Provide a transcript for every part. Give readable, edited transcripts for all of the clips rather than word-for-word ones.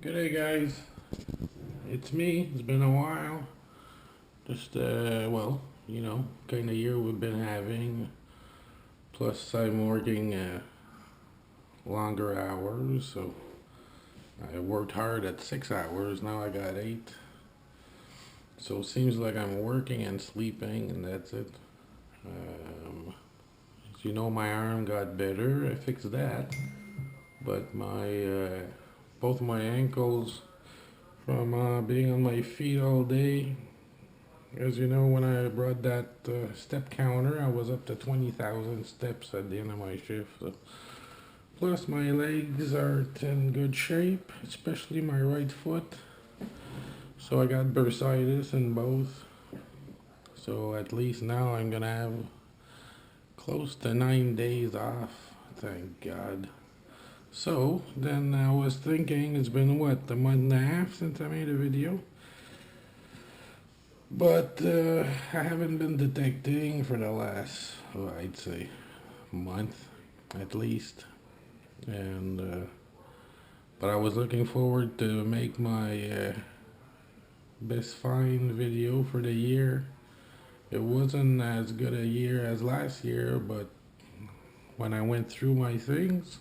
G'day guys, it's me. It's been a while. Just well, kind of year we've been having. Plus I'm working longer hours, so I worked hard at 6 hours. Now I got 8. So it seems like I'm working and sleeping, and that's it. As you know, my arm got better. I fixed that, but my both my ankles from being on my feet all day. As you know, when I brought that step counter, I was up to 20,000 steps at the end of my shift. So. Plus, my legs aren't in good shape, especially my right foot. So I got bursitis in both. So at least now I'm gonna have close to 9 days off. Thank God. So then I was thinking, it's been what, a month and a half since I made a video? But I haven't been detecting for the last, I'd say, month at least. And but I was looking forward to make my best find video for the year. It wasn't as good a year as last year, but when I went through my things,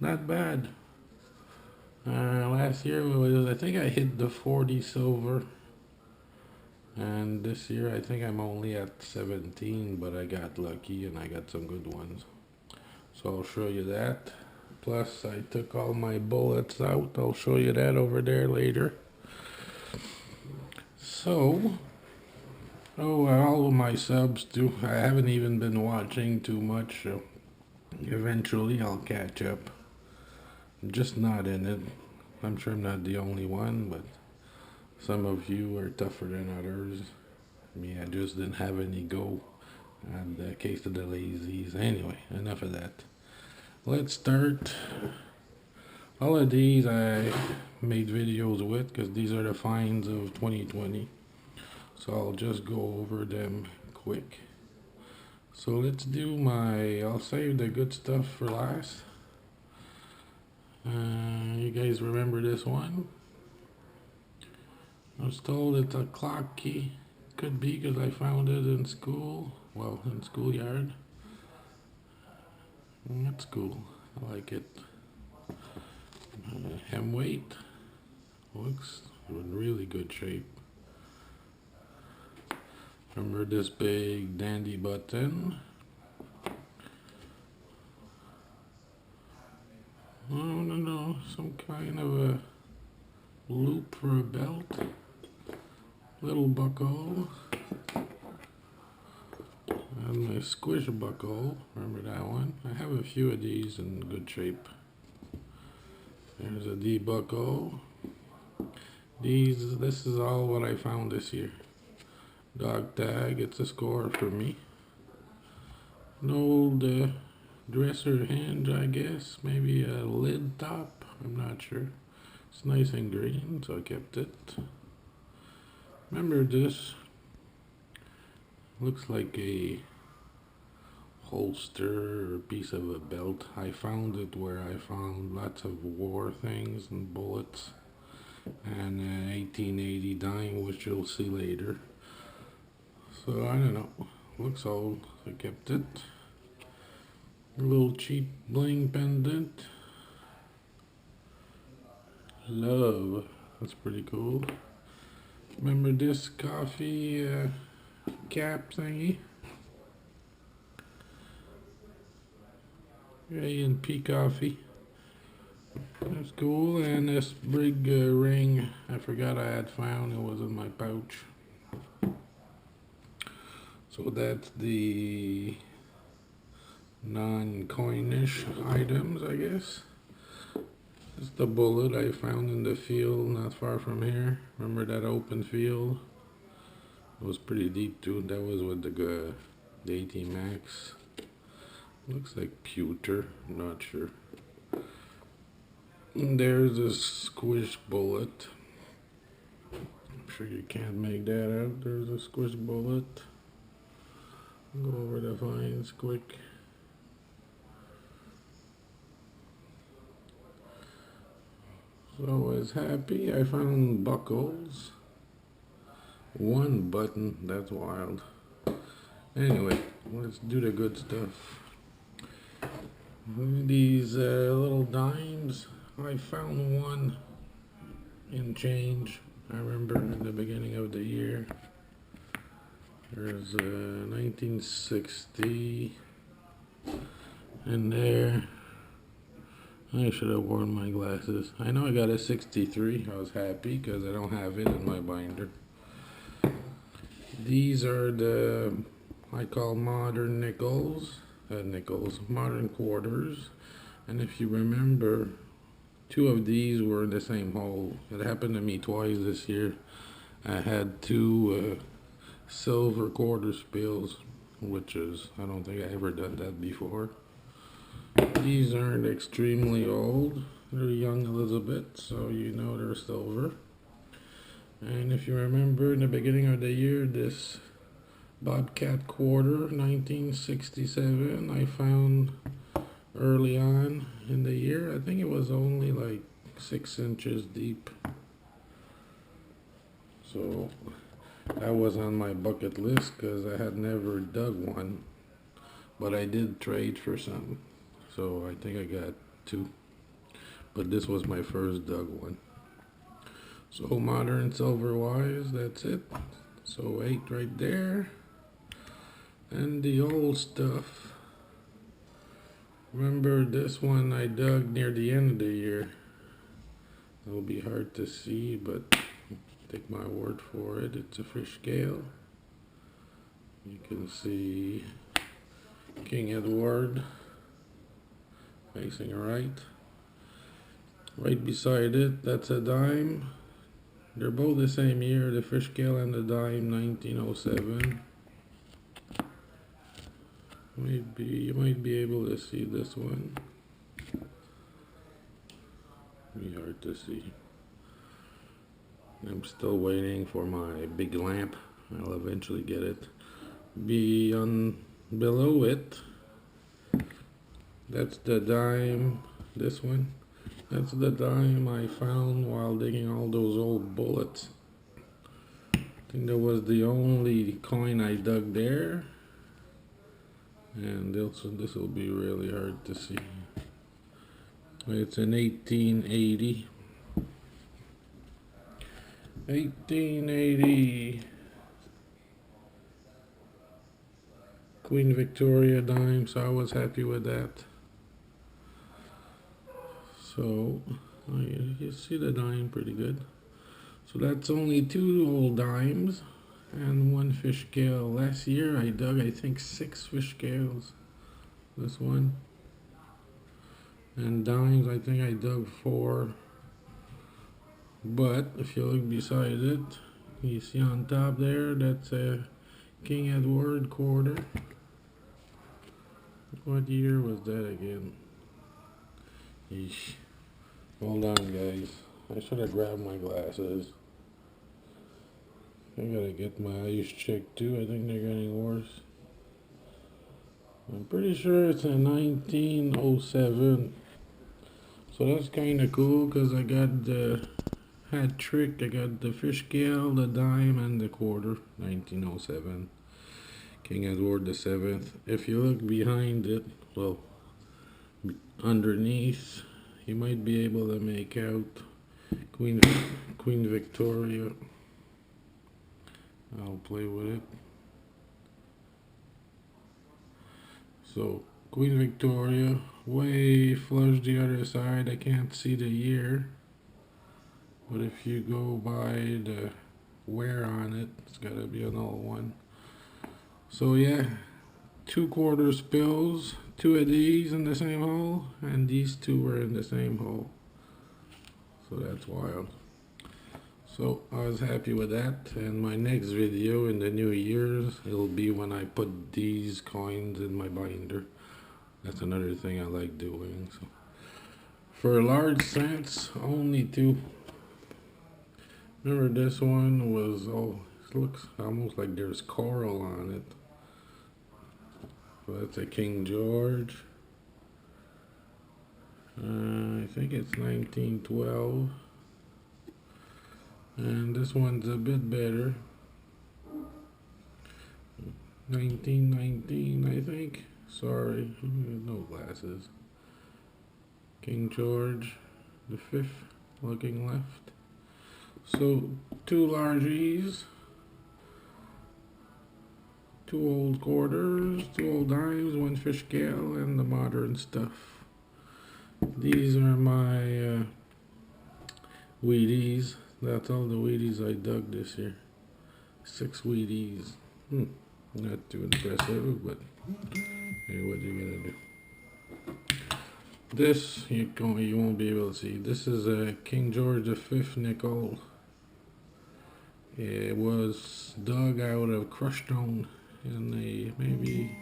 not bad. Last year I think I hit the 40 silver. And this year I think I'm only at 17, but I got lucky and I got some good ones. So I'll show you that. Plus I took all my bullets out. I'll show you that over there later. So, all of my subs too. I haven't even been watching too much. So eventually I'll catch up. I'm just not in it. I'm sure I'm not the only one, but some of you are tougher than others. Me, I just didn't have any go. And the case of the lazies. Anyway, enough of that. Let's start. All of these I made videos with because these are the finds of 2020. So I'll just go over them quick. So let's do I'll save the good stuff for last. You guys remember this one? I was told it's a clock key. Could be because I found it in school. Well, in schoolyard. That's cool. I like it. Hem weight. Looks in really good shape. Remember this big dandy button? Oh no, some kind of a loop for a belt. Little buckle. And my squish buckle. Remember that one? I have a few of these in good shape. There's a D buckle. This is all what I found this year. Dog tag, it's a score for me. An old dresser hinge, I guess. Maybe a lid top. I'm not sure. It's nice and green, so I kept it. Remember this? Looks like a holster or piece of a belt. I found it where I found lots of war things and bullets and 1880 dime, which you'll see later. So I don't know. Looks old. I kept it. A little cheap bling pendant. Love. That's pretty cool. Remember this coffee cap thingy? A&P coffee. That's cool. And this big ring, I forgot I had found. It was in my pouch. So that's the non-coinish items, I guess. It's the bullet I found in the field not far from here. Remember that open field? It was pretty deep too. That was with the AT Max. Looks like pewter, I'm not sure. And there's a squish bullet. I'm sure you can't make that out. There's a squish bullet. Go over the finds quick. So I was happy. I found buckles. One button, that's wild. Anyway, let's do the good stuff. These little dimes, I found one in change. I remember in the beginning of the year. There's 1960 in there. I should have worn my glasses. I know I got a 63. I was happy because I don't have it in my binder. These are the, I call modern nickels, modern quarters. And if you remember, two of these were in the same hole. It happened to me twice this year. I had two silver quarter spills, which is, I don't think I ever done that before. These aren't extremely old. They're young Elizabeth, so you know they're silver. And if you remember in the beginning of the year, this Bobcat Quarter, 1967, I found early on in the year. I think it was only like 6 inches deep. So that was on my bucket list because I had never dug one. But I did trade for some. So I think I got 2. But this was my first dug one. So modern silver wise, that's it. So 8 right there. And the old stuff. Remember this one I dug near the end of the year. It'll be hard to see, but take my word for it. It's a fish scale. You can see King Edward facing right. Right beside it, that's a dime. They're both the same year, the fish scale and the dime, 1907. Maybe you might be able to see this one. Be hard to see. I'm still waiting for my big lamp. I'll eventually get it. Below it, that's the dime. This one, that's the dime I found while digging all those old bullets. I think that was the only coin I dug there. And this will be really hard to see. It's in 1880. 1880. Queen Victoria dime, so I was happy with that. So, you see the dime pretty good. So that's only 2 old dimes and 1 fish scale. Last year I dug, I think, 6 fish scales. This one. And dimes, I think I dug 4. But if you look beside it, you see on top there, that's a King Edward quarter. What year was that again? Eesh. Hold on, guys. I should have grabbed my glasses. I gotta get my eyes checked too. I think they're getting worse. I'm pretty sure it's in 1907. So that's kind of cool because I got the hat trick. I got the fish scale, the dime, and the quarter. 1907. King Edward VII. If you look behind it, well, underneath, you might be able to make out Queen Victoria. I'll play with it. So Queen Victoria, way flush the other side. I can't see the year, but if you go by the wear on it, it's gotta be an old one. So yeah, 2 quarter spills, 2 of these in the same hole, and these 2 were in the same hole. So that's wild. So I was happy with that, and my next video in the new year's, it'll be when I put these coins in my binder. That's another thing I like doing. So for large cents, only 2. Remember this one was, it looks almost like there's coral on it. So that's a King George. I think it's 1912. And this one's a bit better. 1919, I think. Sorry, no glasses. King George the Fifth, looking left. So 2 large E's, 2 old quarters, 2 old dimes, 1 fish scale, and the modern stuff. These are my Wheaties. That's all the Wheaties I dug this year. 6 Wheaties. Not too impressive, but hey, what are you gonna do? This you won't be able to see. This is a King George V nickel. It was dug out of crushed stone in a maybe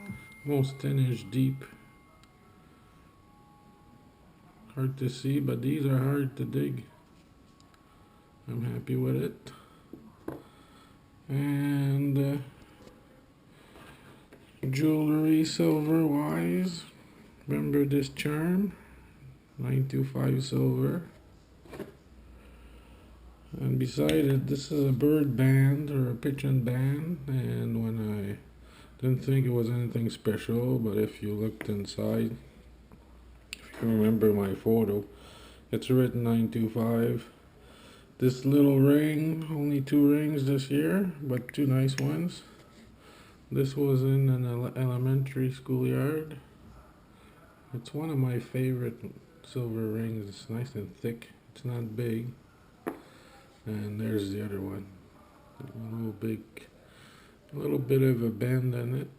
almost 10-inch deep. Hard to see, but these are hard to dig. I'm happy with it. And jewelry, silver wise. Remember this charm? 925 silver. And beside it, this is a bird band or a pigeon band. And when I didn't think it was anything special, but if you looked inside, if you remember my photo, it's written 925. This little ring, only 2 rings this year, but 2 nice ones. This was in an elementary schoolyard. It's one of my favorite silver rings. It's nice and thick. It's not big. And there's the other one. A little bit of a bend in it.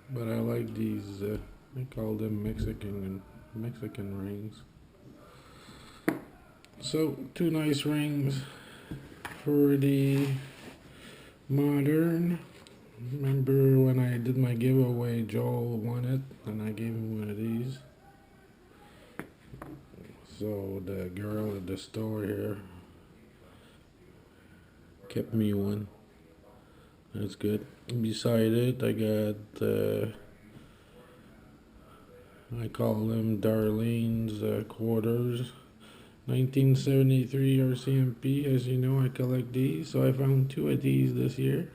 But I like these, they call them Mexican rings. So 2 nice rings for the modern. Remember when I did my giveaway, Joel won it, and I gave him one of these. So the girl at the store here kept me one. That's good. Beside it, I got, I call them Darlene's quarters. 1973 RCMP. As you know, I collect these. So I found 2 of these this year.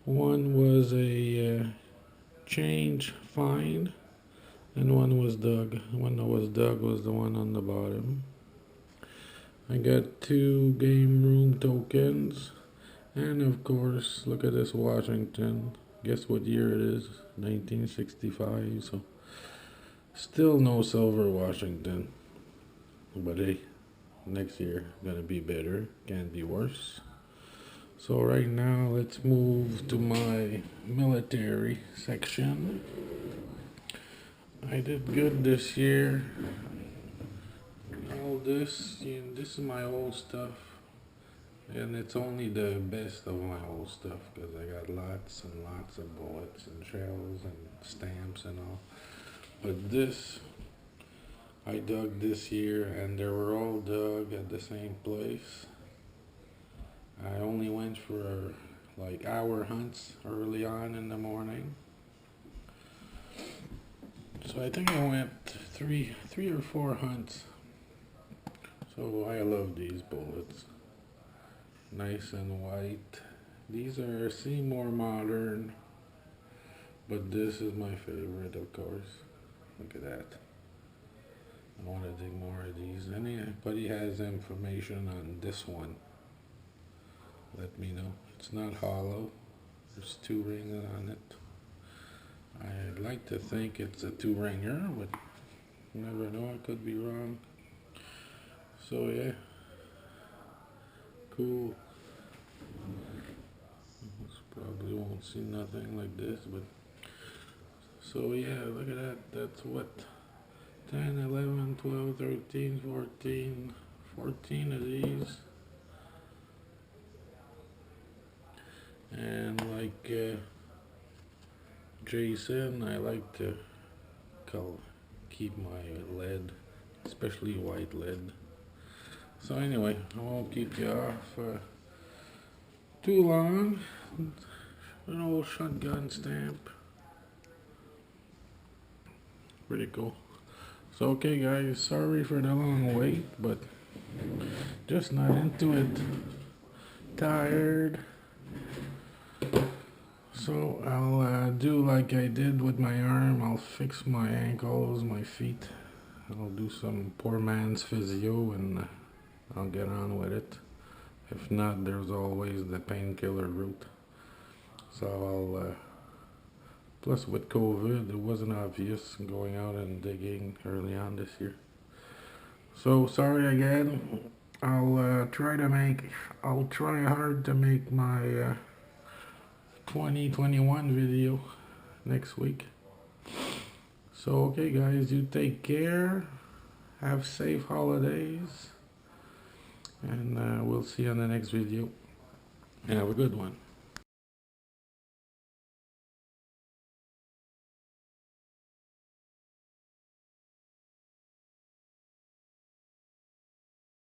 One was a change find, and one was dug. The one that was dug was the one on the bottom. I got 2 game room tokens, and of course, look at this Washington. Guess what year it is? 1965. So still no silver Washington, but hey, next year gonna be better. Can't be worse. So right now, let's move to my military section. I did good this year. All this, this is my old stuff. And it's only the best of my old stuff because I got lots and lots of bullets and shells and stamps and all. But this, I dug this year and they were all dug at the same place. I only went for like hour hunts early on in the morning. So I think I went three or 4 hunts. So I love these bullets. Nice and white. These are Seymour Modern, but this is my favorite, of course. Look at that. I want to dig more of these. Anybody has information on this one, let me know. It's not hollow. There's 2 rings on it. I'd like to think it's a 2-ringer, but you never know. I could be wrong. So yeah, cool. Probably won't see nothing like this, but so yeah, look at that. That's what, 10, 11, 12, 13, 14, 14 of these. And like Jason, I like to keep my lead, especially white lead. So anyway, I won't keep you off too long. An old shotgun stamp. Pretty cool. So okay guys, sorry for the long wait, but Just not into it. Tired. So I'll do like I did with my arm. I'll fix my ankles, my feet. I'll do some poor man's physio and I'll get on with it. If not, there's always the painkiller route. So I'll, plus with COVID, it wasn't obvious going out and digging early on this year. So sorry again. I'll try hard to make my 2021 video next week. So okay guys, you take care. Have safe holidays. And we'll see you on the next video. Have a good one.